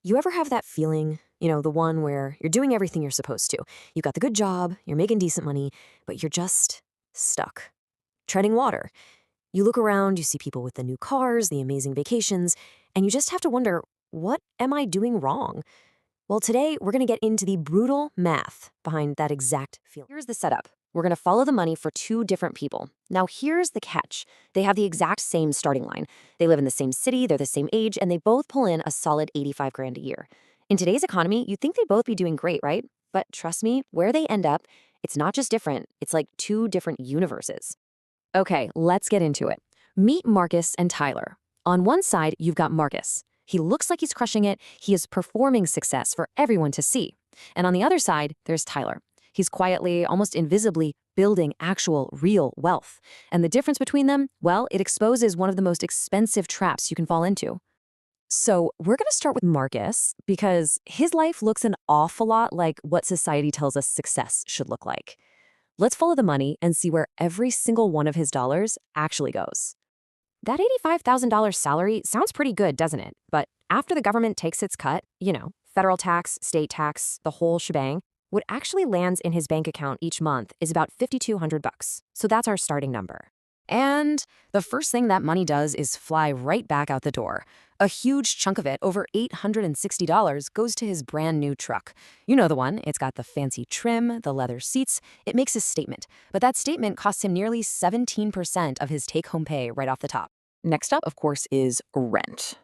You ever have that feeling, the one where you're doing everything you're supposed to? You've got the good job, you're making decent money, but you're just stuck, treading water. You look around, you see people with the new cars, the amazing vacations, and you just have to wonder, what am I doing wrong? Well, today we're going to get into the brutal math behind that exact feeling. Here's the setup. We're going to follow the money for two different people. Now, here's the catch. They have the exact same starting line. They live in the same city, they're the same age, and they both pull in a solid 85 grand a year. In today's economy, you'd think they'd both be doing great, right? But trust me, where they end up, it's not just different, it's like two different universes. Okay, let's get into it. Meet Marcus and Tyler. On one side, you've got Marcus. He looks like he's crushing it. He is performing success for everyone to see. And on the other side, there's Tyler. He's quietly, almost invisibly, building actual, real wealth. And the difference between them, well, it exposes one of the most expensive traps you can fall into. So we're going to start with Marcus because his life looks an awful lot like what society tells us success should look like. Let's follow the money and see where every single one of his dollars actually goes. That $85,000 salary sounds pretty good, doesn't it? But after the government takes its cut, federal tax, state tax, the whole shebang, what actually lands in his bank account each month is about $5,200. So that's our starting number. And the first thing that money does is fly right back out the door. A huge chunk of it, over $860, goes to his brand new truck. You know the one. It's got the fancy trim, the leather seats. It makes a statement. But that statement costs him nearly 17% of his take-home pay right off the top. Next up, of course, is rent.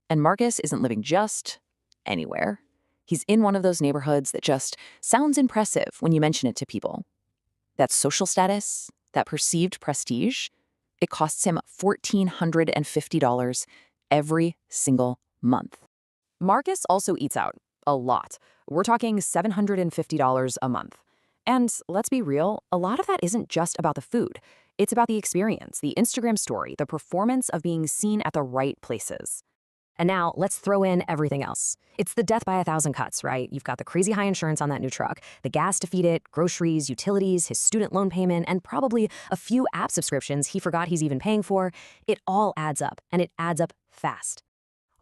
And Marcus isn't living just anywhere. He's in one of those neighborhoods that just sounds impressive when you mention it to people. That social status, that perceived prestige, it costs him $1,450 every single month. Marcus also eats out a lot. We're talking $750 a month. And let's be real, a lot of that isn't just about the food. It's about the experience, the Instagram story, the performance of being seen at the right places. And now let's throw in everything else. It's the death by a thousand cuts, right? You've got the crazy high insurance on that new truck, the gas to feed it, groceries, utilities, his student loan payment, and probably a few app subscriptions he forgot he's even paying for. It all adds up, and it adds up fast.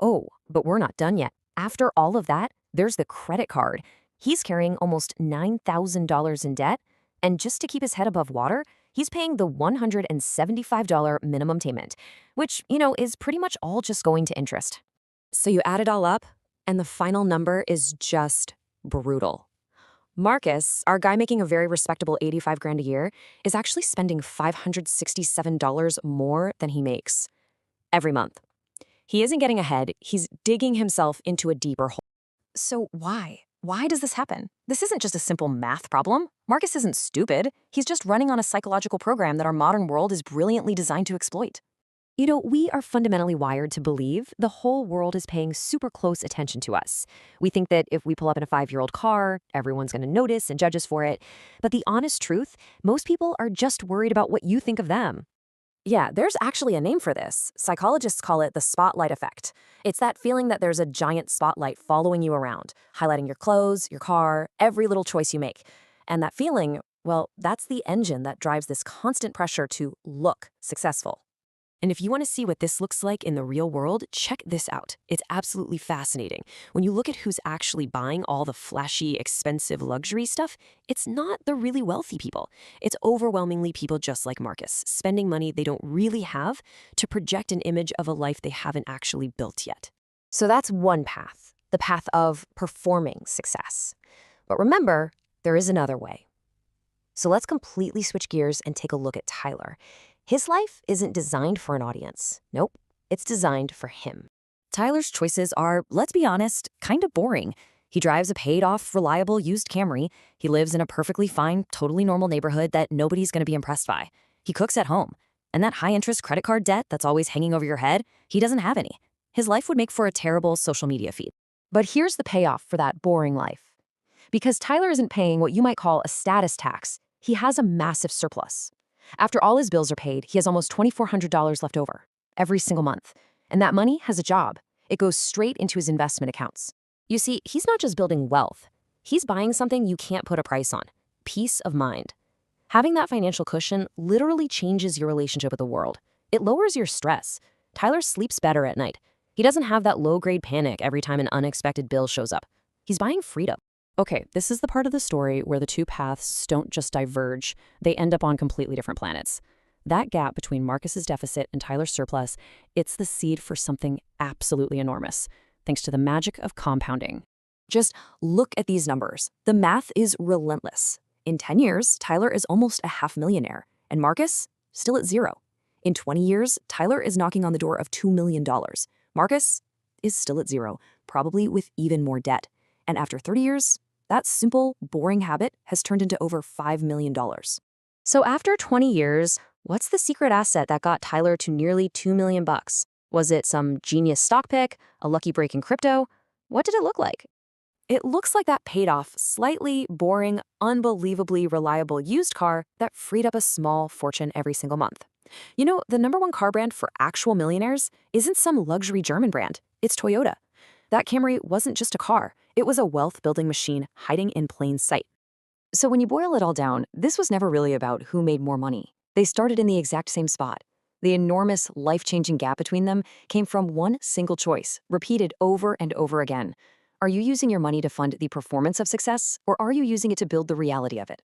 Oh, but we're not done yet. After all of that, there's the credit card. He's carrying almost $9,000 in debt, and just to keep his head above water, he's paying the $175 minimum payment, which, is pretty much all just going to interest. So you add it all up, and the final number is just brutal. Marcus, our guy making a very respectable 85 grand a year, is actually spending $567 more than he makes every month. He isn't getting ahead, he's digging himself into a deeper hole. So why? Why does this happen? This isn't just a simple math problem. Marcus isn't stupid. He's just running on a psychological program that our modern world is brilliantly designed to exploit. We are fundamentally wired to believe the whole world is paying super close attention to us. We think that if we pull up in a 5-year-old car, everyone's going to notice and judge us for it. But the honest truth, most people are just worried about what you think of them. Yeah, there's actually a name for this. Psychologists call it the spotlight effect. It's that feeling that there's a giant spotlight following you around, highlighting your clothes, your car, every little choice you make. And that feeling, well, that's the engine that drives this constant pressure to look successful. And if you want to see what this looks like in the real world, check this out. It's absolutely fascinating. When you look at who's actually buying all the flashy, expensive luxury stuff, it's not the really wealthy people. It's overwhelmingly people just like Marcus, spending money they don't really have to project an image of a life they haven't actually built yet. So that's one path, the path of performing success. But remember, there is another way. So let's completely switch gears and take a look at Tyler. His life isn't designed for an audience. Nope, it's designed for him. Tyler's choices are, let's be honest, kind of boring. He drives a paid-off, reliable used Camry. He lives in a perfectly fine, totally normal neighborhood that nobody's going to be impressed by. He cooks at home. And that high-interest credit card debt that's always hanging over your head, he doesn't have any. His life would make for a terrible social media feed. But here's the payoff for that boring life. Because Tyler isn't paying what you might call a status tax, he has a massive surplus. After all his bills are paid, he has almost $2,400 left over every single month. And that money has a job. It goes straight into his investment accounts. You see, he's not just building wealth. He's buying something you can't put a price on: peace of mind. Having that financial cushion literally changes your relationship with the world. It lowers your stress. Tyler sleeps better at night. He doesn't have that low-grade panic every time an unexpected bill shows up. He's buying freedom. Okay, this is the part of the story where the two paths don't just diverge, they end up on completely different planets. That gap between Marcus's deficit and Tyler's surplus, it's the seed for something absolutely enormous, thanks to the magic of compounding. Just look at these numbers. The math is relentless. In 10 years, Tyler is almost a half-millionaire, and Marcus, still at zero. In 20 years, Tyler is knocking on the door of $2 million. Marcus is still at zero, probably with even more debt. And after 30 years, that simple, boring habit has turned into over $5 million. So after 20 years, what's the secret asset that got Tyler to nearly $2 million? Was it some genius stock pick, a lucky break in crypto? What did it look like? It looks like that paid off slightly boring, unbelievably reliable used car that freed up a small fortune every single month. You know, the #1 car brand for actual millionaires isn't some luxury German brand, it's Toyota. That Camry wasn't just a car, it was a wealth-building machine hiding in plain sight. So when you boil it all down, this was never really about who made more money. They started in the exact same spot. The enormous, life-changing gap between them came from one single choice, repeated over and over again. Are you using your money to fund the performance of success, or are you using it to build the reality of it?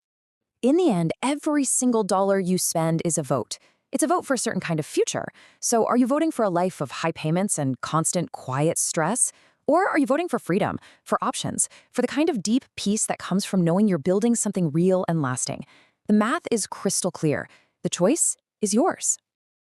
In the end, every single dollar you spend is a vote. It's a vote for a certain kind of future. So are you voting for a life of high payments and constant quiet stress? Or are you voting for freedom, for options, for the kind of deep peace that comes from knowing you're building something real and lasting? The math is crystal clear. The choice is yours.